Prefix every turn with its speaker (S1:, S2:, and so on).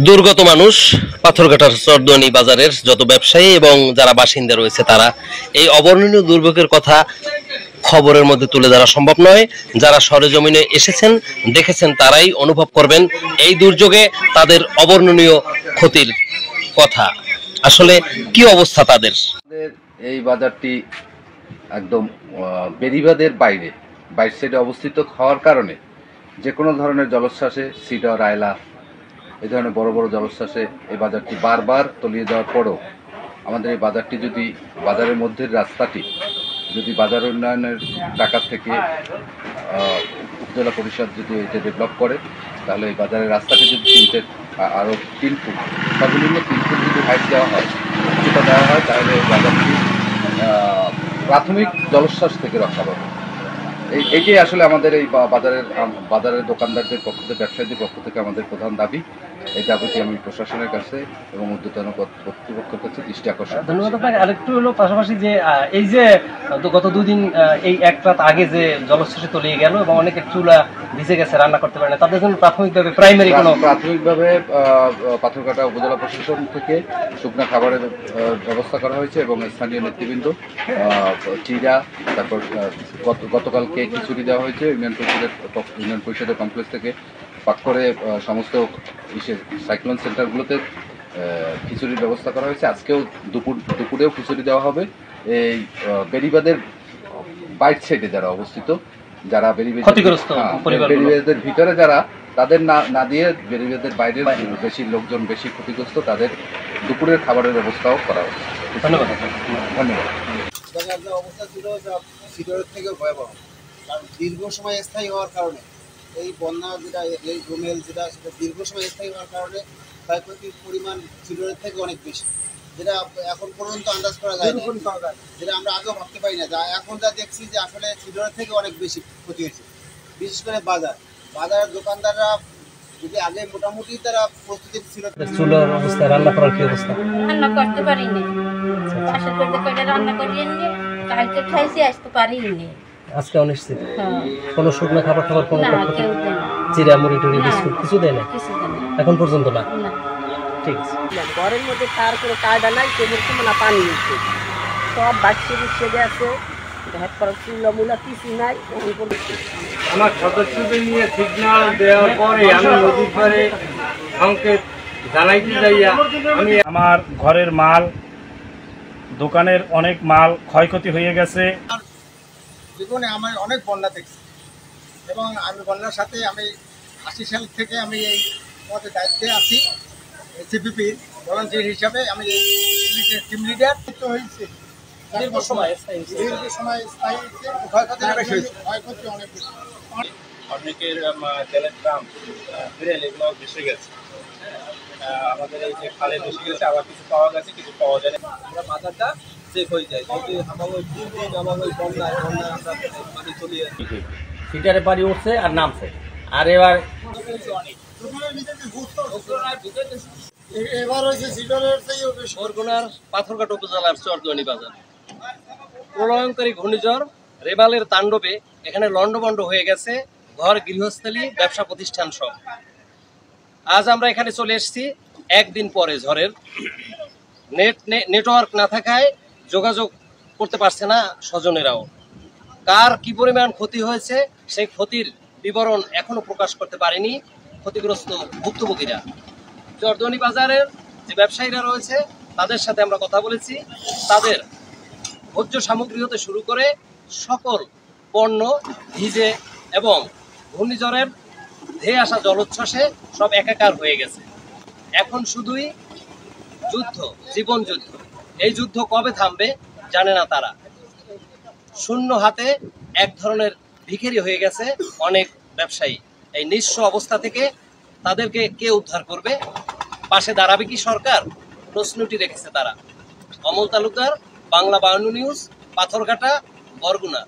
S1: দুর্গত মানুষ পাথরঘাটার চরদুয়ানি বাজারের যত ব্যবসায়ী এবং যারা বাসিন্দা রয়েছে তারা এই অবর্ণনীয় দুর্ভোগের কথা খবরের মধ্যে তুলে ধরা সম্ভব নয়। যারা সরেজমিনে এসেছেন দেখেছেন তারাই অনুভব করবেন এই দুর্যোগে তাদের অবর্ণনীয় ক্ষতির কথা। আসলে কি অবস্থা তাদের।
S2: এই বাজারটি একদম বেড়িবাঁধের বাইরে সাইডে অবস্থিত হওয়ার কারণে যে কোনো ধরনের জলোচ্ছ্বাসে সিডর আয়লা এই ধরনের বড় বড় জলোচ্ছ্বাসে এই বাজারটি বারবার তলিয়ে যাওয়ার পরও আমাদের এই বাজারটি যদি বাজারের মধ্যের রাস্তাটি যদি বাজার উন্নয়নের টাকা থেকে উপজেলা পরিষদ যদি এটা ডেভেলপ করে তাহলে এই বাজারের রাস্তাটি যদি আরও 3 ফুট সর্বনিম্ন 3 ফুট যদি হাইট দেওয়া হয় সেটা দেওয়া হয় তাহলে বাজারটি প্রাথমিক জলোচ্ছ্বাস থেকে রক্ষা পাবে। এইটাই আসলে আমাদের এই বাজারের দোকানদারদের পক্ষ থেকে ব্যবসায়ীদের পক্ষ থেকে আমাদের প্রধান দাবি। এই দাবিটি আমি প্রশাসনের কাছে এবং ঊর্ধ্বতন কর্তৃপক্ষের কাছে দৃষ্টি আকর্ষণ।
S3: ধন্যবাদ আপনাকে। আরেকটু হলো পাশাপাশি যে এই যে গত 2 দিন এই এক রাত আগে যে জলোচ্ছ্বাসে তলিয়ে গেল এবং অনেকের চুলা ভিজে গেছে, রান্না করতে পারে না, তাদের জন্য প্রাথমিকভাবে
S2: পাথরঘাটা উপজেলা প্রশাসন থেকে শুকনো খাবারের ব্যবস্থা করা হয়েছে এবং স্থানীয় নেতৃবৃন্দ চিরা তারপর গতকালকে খিচুড়ি দেওয়া হয়েছে ইউনিয়ন পরিষদের কমপ্লেক্স থেকে পাক করে সমস্ত সাইক্লোন সেন্টারগুলোতে খিচুড়ির ব্যবস্থা করা হয়েছে। আজকেও দুপুরেও খিচুড়ি দেওয়া হবে। এই বেড়িবাঁধের বাইট সাইডে যারা অবস্থিত, যারা বেড়িবাঁধের ভিতরে যারা তাদের না দিয়ে বেড়িবাঁধের বাইরের বেশি লোকজন বেশি ক্ষতিগ্রস্ত তাদের দুপুরের খাবারের ব্যবস্থাও করা হচ্ছে।
S3: ধন্যবাদ।
S4: অবস্থা ছিল সিডরের থেকে ভয়াবহ, কারণ দীর্ঘ সময় স্থায়ী হওয়ার কারণে এই বন্যা যেটা এই ঘুমেল যেটা সেটা দীর্ঘ সময় স্থায়ী হওয়ার কারণে ক্ষয়ক্ষতির পরিমাণ সিডরের থেকে অনেক বেশি, যেটা এখন পর্যন্ত আন্দাজ করা যায় না, যেটা আমরা আগেও ভাবতে পারি না। যা এখন যা দেখছি যে আসলে সিডরের থেকে অনেক বেশি ক্ষতি হয়েছে। বিশেষ করে বাজারের দোকানদাররা যদি আগে মোটামুটি তারা প্রস্তুতি ছিল।
S3: চুলার অবস্থা, রান্না করার কি অবস্থা?
S5: রান্না করতে পারিনি, পাশে করতে করে রান্না করিয়ে নিয়ে কালকে খাইছি, আসতে পারিনি।
S3: আজকে অনিশ্চিত। কোনো শুকনো খাবার কোনো চিরা মুড়ি টুড়ি বিস্কুট কিছু দেয় না, এখন পর্যন্ত না। ঠিক আছে।
S6: ঘরের মধ্যে তার কোনো কায়দা নাই, কেবল না পানি হচ্ছে, সব বাচ্চা বুঝছে আছে, হাত করার চুলা মুলা কিছু নাই।
S7: আমার সদস্যদের নিয়ে সিগন্যাল দেওয়ার পরে আমি নদীর পাড়ে সংকেত জানাইতে যাইয়া আমি আমার ঘরের মাল, দোকানের অনেক মাল ক্ষয়ক্ষতি হয়ে গেছে।
S4: জীবনে আমার অনেক বন্যা দেখছি এবং আমি বন্যার সাথে আমি 80 সাল থেকে আমি এই পদে দায়িত্বে আছি। সিপিপির ভলান্টিয়ার হিসাবে আমি এই টিম লিডার হয়েছে। দীর্ঘ সময় স্থায়ী হয়েছে, ক্ষয়ক্ষতি অনেক বেশি।
S7: অনেকের তেলের দাম বিরেল এগুলো বেশি গেছে, আমাদের এই যে খালে বেশি গেছে, আবার কিছু পাওয়া গেছে কিছু পাওয়া যায় না। আমরা বাজারটা চেক হয়ে যায়, যদি আমার ওই 2 দিন আমার ওই বন্যায় আমরা পানি চলে যাচ্ছি,
S3: সিটারে পানি উঠছে আর নামছে, আর এবার
S1: বরগুনার পাথরঘাটা উপজেলার চরদুয়ানি বাজার প্রলয়ঙ্কারী ঘূর্ণিঝড় রেবালের তাণ্ডবে এখানে লন্ডভন্ড হয়ে গেছে ঘর, গৃহস্থলী, ব্যবসা প্রতিষ্ঠান সব। আজ আমরা এখানে চলে এসেছি একদিন পরে ঝড়ের। নেটওয়ার্ক না থাকায় যোগাযোগ করতে পারছে না স্বজনেরাও। কার কি পরিমাণ ক্ষতি হয়েছে সেই ক্ষতির বিবরণ এখনো প্রকাশ করতে পারেনি ক্ষতিগ্রস্ত ভুক্তভোগীরা। চরদুয়ানি বাজারের যে ব্যবসায়ীরা রয়েছে তাদের সাথে আমরা কথা বলেছি। তাদের ভোজ্য সামগ্রী হতে শুরু করে সকল পণ্য ভিজে এবং ঘূর্ণিঝড়ের ধেয়ে আসা জলোচ্ছ্বাসে সব একাকার হয়ে গেছে। এখন শুধুই যুদ্ধ, জীবন যুদ্ধ। এই যুদ্ধ কবে থামবে জানে না তারা। শূন্য হাতে এক ধরনের ভিখারি হয়ে গেছে অনেক ব্যবসায়ী। এই নিঃস্ব অবস্থা থেকে তাদেরকে কে উদ্ধার করবে? পাশে দাঁড়াবে কি সরকার? প্রশ্নটি রেখেছে তারা। অমল তালুকদার, বাংলা 52 নিউজ, পাথরঘাটা, বরগুনা।